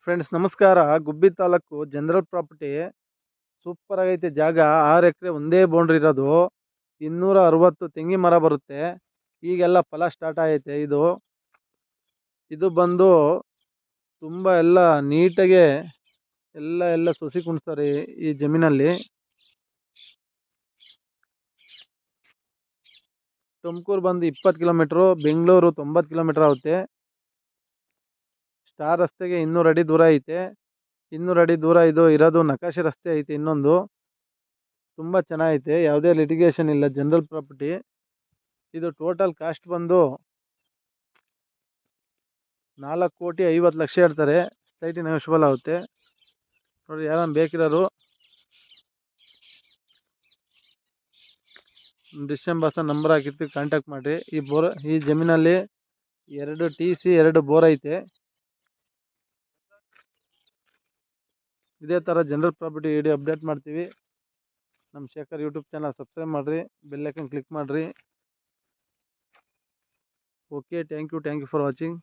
Friends ನಮಸ್ಕಾರ. ಗುಬ್ಬಿ taluk general property super ಆಗೈತೆ ಜಾಗ. 6 ಎಕರೆ ಒಂದೇ ಬೌಂಡ್ರಿ ಇರೋದು. 260 ತೆಂಗಿನ ಮರ ಬರುತ್ತೆ. ಈಗೆಲ್ಲ ಫಲ ಸ್ಟಾರ್ಟ್ ಆಗೈತೆ. ಇದು ಬಂದು ತುಂಬ ಎಲ್ಲ ನೀಟಾಗೆ ಎಲ್ಲ ಸಸಿ ಕುಣಿಸ್ತಾರೆ ಈ ಜಮೀನಲ್ಲಿ. ತುಮಕೂರು ಬಂದು 20 ಕಿಲೋಮೀಟ್ರು, ಬೆಂಗಳೂರು 90 ಕಿಲೋಮೀಟರ್ ಆಗುತ್ತೆ. ಸ್ಟಾರ್ ರಸ್ತೆಗೆ 200 ಅಡಿ ದೂರ ಐತೆ. 200 ಅಡಿ ದೂರ ಇದು ಇರೋದು. ನಕಾಶೆ ರಸ್ತೆ ಐತೆ ಇನ್ನೊಂದು. ತುಂಬ ಚೆನ್ನಾಗೈತೆ, ಯಾವುದೇ ಲಿಟಿಗೇಷನ್ ಇಲ್ಲ, ಜನರಲ್ ಪ್ರಾಪರ್ಟಿ. ಇದು ಟೋಟಲ್ ಕಾಸ್ಟ್ ಬಂದು 4,50,00,000 ಹೇಳ್ತಾರೆ. ಸ್ಲೈಟಿ ನೆಗೋಷಿಯಬಲ್ ಆಗುತ್ತೆ ನೋಡಿ. ಯಾರನ್ನ ಬೇಕಿರೋರು ಡಿಸೆಂಬರ್ಸ ನಂಬರ್ ಹಾಕಿರ್ತೀವಿ, ಕಾಂಟ್ಯಾಕ್ಟ್ ಮಾಡಿರಿ. ಈ ಜಮೀನಲ್ಲಿ 2 TC 2 ಬೋರ್ ಐತೆ. ಇದೇ ಥರ ಜನರಲ್ ಪ್ರಾಪರ್ಟಿ ವಿಡಿಯೋ ಅಪ್ಡೇಟ್ ಮಾಡ್ತೀವಿ. ನಮ್ಮ ಶೇಖರ್ ಯೂಟ್ಯೂಬ್ ಚಾನಲ್ ಸಬ್ಸ್ಕ್ರೈಬ್ ಮಾಡಿರಿ, ಬೆಲ್ ಐಕನ್ ಕ್ಲಿಕ್ ಮಾಡಿರಿ. Okay, thank you for watching.